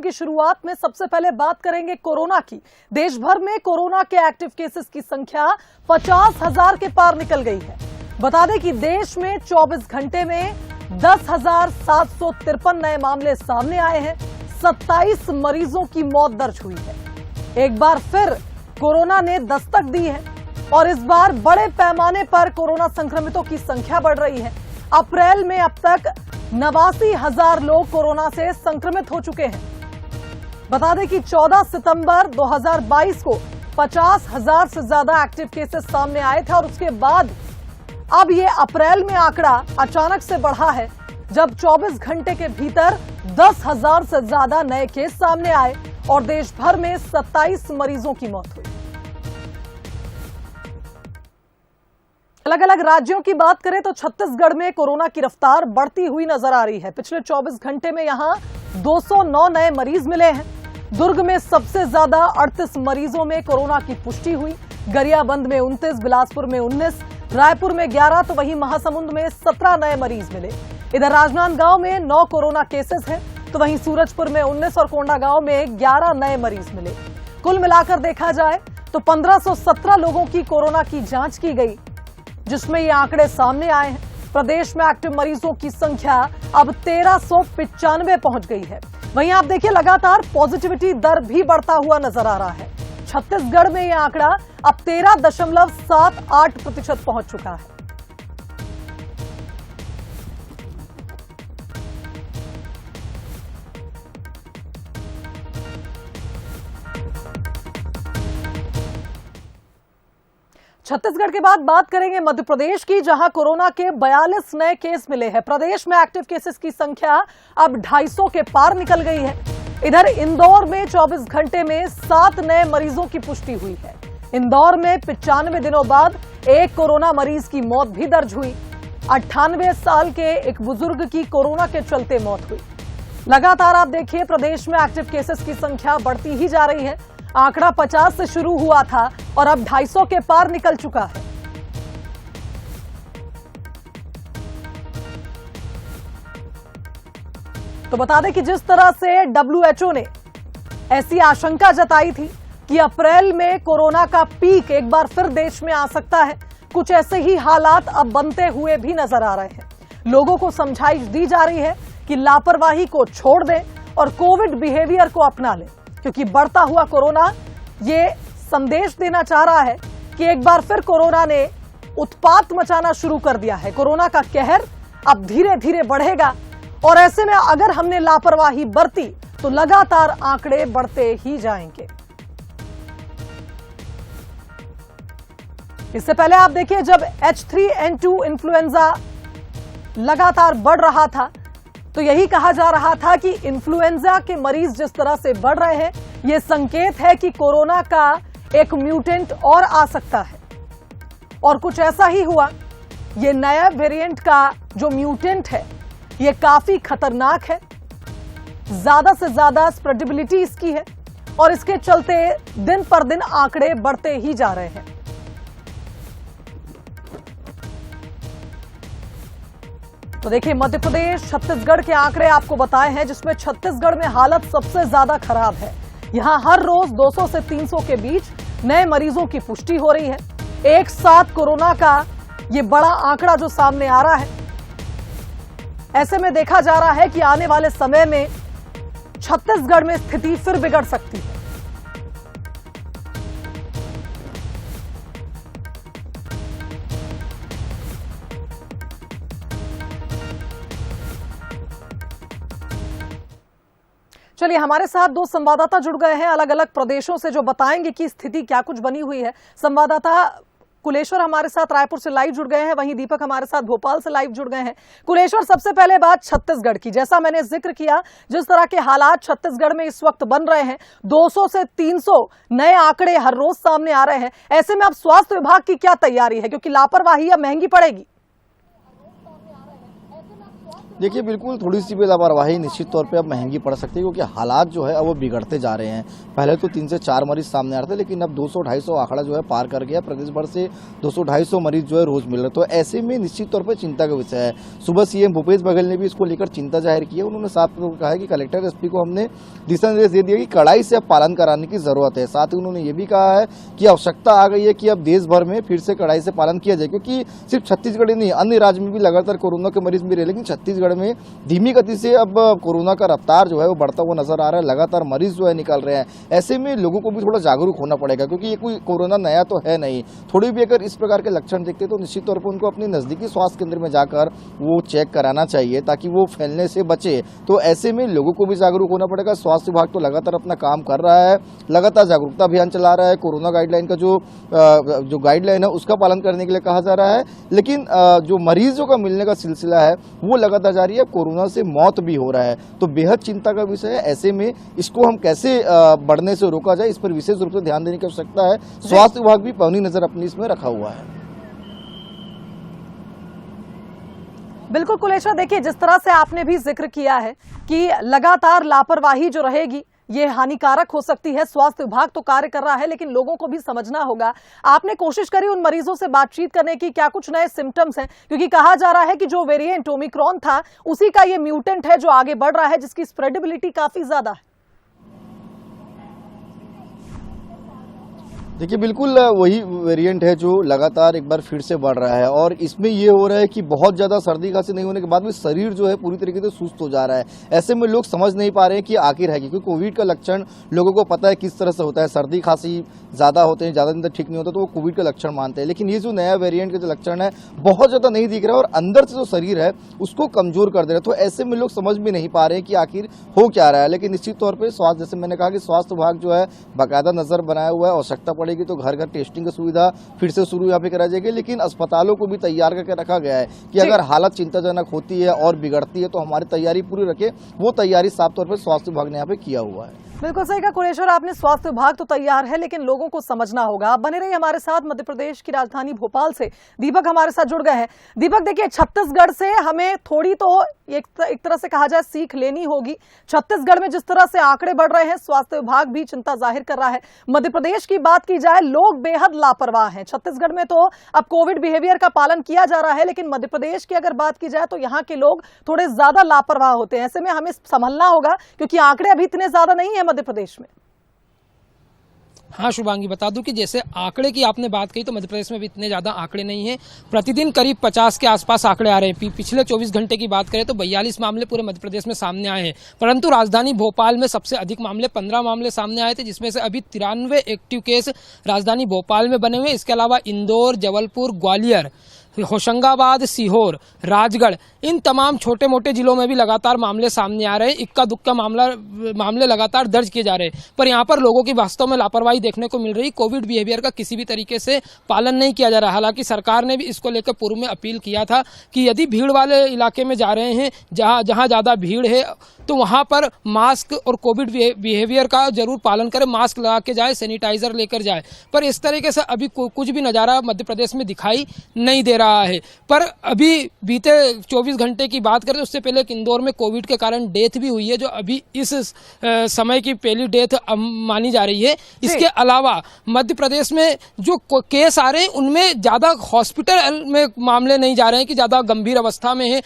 की शुरुआत में सबसे पहले बात करेंगे कोरोना की। देश भर में कोरोना के एक्टिव केसेस की संख्या 50,000 के पार निकल गई है। बता दें कि देश में 24 घंटे में 10,753 नए मामले सामने आए हैं। 27 मरीजों की मौत दर्ज हुई है। एक बार फिर कोरोना ने दस्तक दी है और इस बार बड़े पैमाने पर कोरोना संक्रमितों की संख्या बढ़ रही है। अप्रैल में अब तक 89,000 लोग कोरोना से संक्रमित हो चुके हैं। बता दें कि 14 सितंबर 2022 को 50,000 से ज्यादा एक्टिव केसेस सामने आए थे और उसके बाद अब ये अप्रैल में आंकड़ा अचानक से बढ़ा है, जब 24 घंटे के भीतर 10,000 से ज्यादा नए केस सामने आए और देश भर में 27 मरीजों की मौत हुई। अलग अलग राज्यों की बात करें तो छत्तीसगढ़ में कोरोना की रफ्तार बढ़ती हुई नजर आ रही है। पिछले 24 घंटे में यहां 209 नए मरीज मिले हैं। दुर्ग में सबसे ज्यादा 38 मरीजों में कोरोना की पुष्टि हुई। गरियाबंद में 29, बिलासपुर में 19, रायपुर में 11 तो वहीं महासमुंद में 17 नए मरीज मिले। इधर राजनांदगांव में 9 कोरोना केसेस हैं तो वहीं सूरजपुर में 19 और कोंडागांव में 11 नए मरीज मिले। कुल मिलाकर देखा जाए तो 1517 लोगों की कोरोना की जांच की गई, जिसमें ये आंकड़े सामने आए हैं। प्रदेश में एक्टिव मरीजों की संख्या अब 1395 पहुंच गई है। वहीं आप देखिए लगातार पॉजिटिविटी दर भी बढ़ता हुआ नजर आ रहा है। छत्तीसगढ़ में यह आंकड़ा अब 13.78% पहुंच चुका है। छत्तीसगढ़ के बाद बात करेंगे मध्य प्रदेश की, जहां कोरोना के 42 नए केस मिले हैं। प्रदेश में एक्टिव केसेस की संख्या अब 250 के पार निकल गई है। इधर इंदौर में 24 घंटे में 7 नए मरीजों की पुष्टि हुई है। इंदौर में 95 दिनों बाद एक कोरोना मरीज की मौत भी दर्ज हुई। 98 साल के एक बुजुर्ग की कोरोना के चलते मौत हुई। लगातार आप देखिए प्रदेश में एक्टिव केसेस की संख्या बढ़ती ही जा रही है। आंकड़ा 50 से शुरू हुआ था और अब 250 के पार निकल चुका है। तो बता दें कि जिस तरह से WHO ने ऐसी आशंका जताई थी कि अप्रैल में कोरोना का पीक एक बार फिर देश में आ सकता है, कुछ ऐसे ही हालात अब बनते हुए भी नजर आ रहे हैं। लोगों को समझाइश दी जा रही है कि लापरवाही को छोड़ दें और कोविड बिहेवियर को अपना लें, क्योंकि बढ़ता हुआ कोरोना ये संदेश देना चाह रहा है कि एक बार फिर कोरोना ने उत्पात मचाना शुरू कर दिया है। कोरोना का कहर अब धीरे धीरे बढ़ेगा और ऐसे में अगर हमने लापरवाही बरती तो लगातार आंकड़े बढ़ते ही जाएंगे। इससे पहले आप देखिए, जब H3N2 इन्फ्लुएंजा लगातार बढ़ रहा था तो यही कहा जा रहा था कि इन्फ्लुएंजा के मरीज जिस तरह से बढ़ रहे हैं, यह संकेत है कि कोरोना का एक म्यूटेंट और आ सकता है। और कुछ ऐसा ही हुआ। यह नया वेरिएंट का जो म्यूटेंट है यह काफी खतरनाक है। ज्यादा से ज्यादा स्प्रेडेबिलिटी इसकी है और इसके चलते दिन पर दिन आंकड़े बढ़ते ही जा रहे हैं। तो देखिए, मध्य प्रदेश, छत्तीसगढ़ के आंकड़े आपको बताए हैं, जिसमें छत्तीसगढ़ में हालत सबसे ज्यादा खराब है। यहां हर रोज 200 से 300 के बीच नए मरीजों की पुष्टि हो रही है। एक साथ कोरोना का ये बड़ा आंकड़ा जो सामने आ रहा है, ऐसे में देखा जा रहा है कि आने वाले समय में छत्तीसगढ़ में स्थिति फिर बिगड़ सकती है। चलिए, हमारे साथ 2 संवाददाता जुड़ गए हैं अलग अलग प्रदेशों से, जो बताएंगे कि स्थिति क्या कुछ बनी हुई है। संवाददाता कुलेश्वर हमारे साथ रायपुर से लाइव जुड़ गए हैं, वहीं दीपक हमारे साथ भोपाल से लाइव जुड़ गए हैं। कुलेश्वर, सबसे पहले बात छत्तीसगढ़ की। जैसा मैंने जिक्र किया, जिस तरह के हालात छत्तीसगढ़ में इस वक्त बन रहे हैं, 200 से 300 नए आंकड़े हर रोज सामने आ रहे हैं। ऐसे में अब स्वास्थ्य विभाग की क्या तैयारी है, क्योंकि लापरवाही अब महंगी पड़ेगी? देखिए, बिल्कुल थोड़ी सी भी लापरवाही निश्चित तौर पे अब महंगी पड़ सकती है, क्योंकि हालात जो है अब वो बिगड़ते जा रहे हैं। पहले तो 3 से 4 मरीज सामने आ रहे थे, लेकिन अब 200-250 आंकड़ा जो है पार कर गया। प्रदेश भर से 200-250 मरीज जो है रोज मिल रहे। तो ऐसे में निश्चित तौर पर चिंता का विषय है। सुबह सीएम भूपेश बघेल ने भी इसको लेकर चिंता जाहिर की है। उन्होंने साफ तौर पर कहा है कि कलेक्टर एसपी को हमने दिशा निर्देश दे दिया कि कड़ाई से अब पालन कराने की जरूरत है। साथ ही उन्होंने ये भी कहा है कि आवश्यकता आ गई है कि अब देश भर में फिर से कड़ाई से पालन किया जाए, क्योंकि सिर्फ छत्तीसगढ़ ही नहीं, अन्य राज्य में भी लगातार कोरोना के मरीज मिल रहे, लेकिन छत्तीसगढ़ में धीमी गति से अब कोरोना का रफ्तार जो है वो बढ़ता हुआ नजर आ रहा है। लगातार मरीज जो है निकल रहे हैं। ऐसे में लोगों को भी थोड़ा जागरूक होना पड़ेगा, क्योंकि ये कोई कोरोना नया तो है नहीं। थोड़ी भी अगर इस प्रकार के लक्षण दिखते तो निश्चित तौर पर उनको अपने नजदीकी स्वास्थ्य केंद्र में जाकर वो चेक कराना चाहिए, ताकि वो फैलने से बचे। तो ऐसे में लोगों को भी जागरूक होना पड़ेगा। स्वास्थ्य विभाग तो लगातार अपना काम कर रहा है, लगातार जागरूकता अभियान चला रहा है। कोरोना गाइडलाइन का जो गाइडलाइन है उसका पालन करने के लिए कहा जा रहा है, लेकिन जो मरीजों का मिलने का सिलसिला है वो लगातार जारी है। कोरोना से मौत भी हो रहा है, तो बेहद चिंता का विषय है। ऐसे में इसको हम कैसे बढ़ने से रोका जाए, इस पर विशेष रूप से ध्यान देने की आवश्यकता है। स्वास्थ्य विभाग भी पैनी नजर अपनी इसमें रखा हुआ है। बिल्कुल कुलेशा, देखिए जिस तरह से आपने भी जिक्र किया है कि लगातार लापरवाही जो रहेगी ये हानिकारक हो सकती है। स्वास्थ्य विभाग तो कार्य कर रहा है, लेकिन लोगों को भी समझना होगा। आपने कोशिश करी उन मरीजों से बातचीत करने की, क्या कुछ नए सिम्टम्स हैं? क्योंकि कहा जा रहा है कि जो वेरिएंट ओमिक्रॉन था उसी का ये म्यूटेंट है जो आगे बढ़ रहा है, जिसकी स्प्रेडेबिलिटी काफी ज्यादा है। देखिए, बिल्कुल वही वेरिएंट है जो लगातार एक बार फिर से बढ़ रहा है, और इसमें ये हो रहा है कि बहुत ज़्यादा सर्दी खांसी नहीं होने के बाद भी शरीर जो है पूरी तरीके से सुस्त हो जा रहा है। ऐसे में लोग समझ नहीं पा रहे हैं कि आखिर है, क्योंकि कोविड का लक्षण लोगों को पता है किस तरह से होता है। सर्दी खांसी ज़्यादा होते हैं, ज़्यादा दिन तक ठीक नहीं होता, तो वो कोविड का लक्षण मानते हैं। लेकिन ये जो नया वेरिएंट का जो लक्षण है बहुत ज़्यादा नहीं दिख रहा है, और अंदर से जो शरीर है उसको कमजोर कर दे रहा है। तो ऐसे में लोग समझ भी नहीं पा रहे हैं कि आखिर हो क्या रहा है। लेकिन निश्चित तौर पर स्वास्थ्य, जैसे मैंने कहा कि स्वास्थ्य विभाग जो है बाकायदा नजर बनाया हुआ है। आवश्यकता पड़ेगी तो घर घर टेस्टिंग की सुविधा फिर से शुरू यहाँ पे करा जाएगी, लेकिन अस्पतालों को भी तैयार करके रखा गया है कि अगर हालत चिंताजनक होती है और बिगड़ती है तो हमारी तैयारी पूरी रखे। वो तैयारी साफ तौर पर स्वास्थ्य विभाग ने यहाँ पे किया हुआ है। बिल्कुल सही कहा कुलेश्वर आपने, स्वास्थ्य विभाग तो तैयार है, लेकिन लोगों को समझना होगा। आप बने रहिए हमारे साथ। मध्य प्रदेश की राजधानी भोपाल से दीपक हमारे साथ जुड़ गए हैं। दीपक, देखिए छत्तीसगढ़ से हमें थोड़ी तो एक तरह से कहा जाए सीख लेनी होगी। छत्तीसगढ़ में जिस तरह से आंकड़े बढ़ रहे हैं, स्वास्थ्य विभाग भी चिंता जाहिर कर रहा है। मध्य प्रदेश की बात की जाए, लोग बेहद लापरवाह हैं। छत्तीसगढ़ में तो अब कोविड बिहेवियर का पालन किया जा रहा है, लेकिन मध्य प्रदेश की अगर बात की जाए तो यहाँ के लोग थोड़े ज्यादा लापरवाह होते हैं। ऐसे में हमें संभलना होगा, क्योंकि आंकड़े अभी इतने ज्यादा नहीं है मध्य प्रदेश में। हाँ शुभांगी, बता दूं कि जैसे आंकड़े की आपने बात कही तो मध्य प्रदेश में भी इतने ज्यादा आंकड़े नहीं हैं। प्रतिदिन करीब 50 के आसपास आंकड़े आ रहे हैं। पिछले 24 घंटे की बात करें तो 42 मामले पूरे मध्य प्रदेश में सामने आए हैं, परंतु राजधानी भोपाल में सबसे अधिक मामले 15 मामले सामने आए थे, जिसमें से अभी 93 एक्टिव केस राजधानी भोपाल में बने हुए। इसके अलावा इंदौर, जबलपुर, ग्वालियर, होशंगाबाद, सीहोर, राजगढ़, इन तमाम छोटे मोटे जिलों में भी लगातार मामले सामने आ रहे हैं। इक्का दुक्का मामले लगातार दर्ज किए जा रहे हैं, पर यहाँ पर लोगों की वास्तव में लापरवाही देखने को मिल रही। कोविड बिहेवियर का किसी भी तरीके से पालन नहीं किया जा रहा। हालांकि सरकार ने भी इसको लेकर पूर्व में अपील किया था कि यदि भीड़ वाले इलाके में जा रहे हैं, जहाँ ज़्यादा भीड़ है, तो वहाँ पर मास्क और कोविड बिहेवियर का जरूर पालन करें। मास्क लगा के जाए, सैनिटाइजर लेकर जाए, पर इस तरीके से अभी कुछ भी नज़ारा मध्य प्रदेश में दिखाई नहीं दे रहा है। पर अभी बीते 24 घंटे की बात करें, उससे पहले इंदौर में कोविड के कारण डेथ भी हुई है, जो अभी इस समय की पहली डेथ मानी जा रही है। इसके अलावा मध्य प्रदेश में जो केस आ रहे हैं उनमें ज्यादा हॉस्पिटल में मामले नहीं जा रहे हैं कि ज्यादा गंभीर अवस्था में है।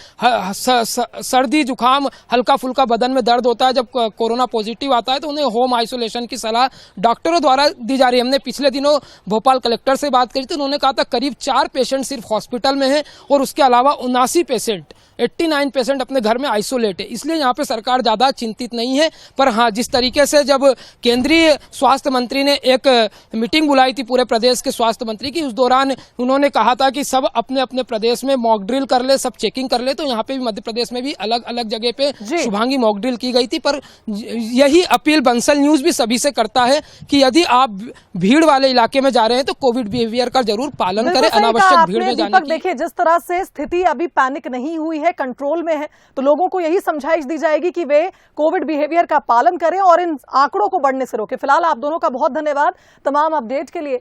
सर्दी जुकाम, हल्का फुल्का बदन में दर्द होता है, जब कोरोना पॉजिटिव आता है तो उन्हें होम आइसोलेशन की सलाह डॉक्टरों द्वारा दी जा रही है। हमने पिछले दिनों भोपाल कलेक्टर से बात करी थी, उन्होंने कहा था करीब 4 पेशेंट सिर्फ हॉस्पिटल में है और उसके अलावा 79 पेशेंट 89% अपने घर में आइसोलेट है। इसलिए यहाँ पे सरकार ज्यादा चिंतित नहीं है। पर हाँ, जिस तरीके से जब केंद्रीय स्वास्थ्य मंत्री ने एक मीटिंग बुलाई थी पूरे प्रदेश के स्वास्थ्य मंत्री की, उस दौरान उन्होंने कहा था कि सब अपने अपने प्रदेश में मॉक ड्रिल कर ले, सब चेकिंग कर ले। तो यहाँ पे भी मध्य प्रदेश में भी अलग अलग जगह पे शुभांगी मॉक ड्रिल की गई थी। पर यही अपील बंसल न्यूज भी सभी से करता है कि यदि आप भीड़ वाले इलाके में जा रहे हैं तो कोविड बिहेवियर का जरूर पालन करें, अनावश्यक भीड़ में जाने की। देखिए जिस तरह से स्थिति अभी पैनिक नहीं हुई है, कंट्रोल में है, तो लोगों को यही समझाइश दी जाएगी कि वे कोविड बिहेवियर का पालन करें और इन आंकड़ों को बढ़ने से रोकें। फिलहाल आप दोनों का बहुत धन्यवाद तमाम अपडेट के लिए।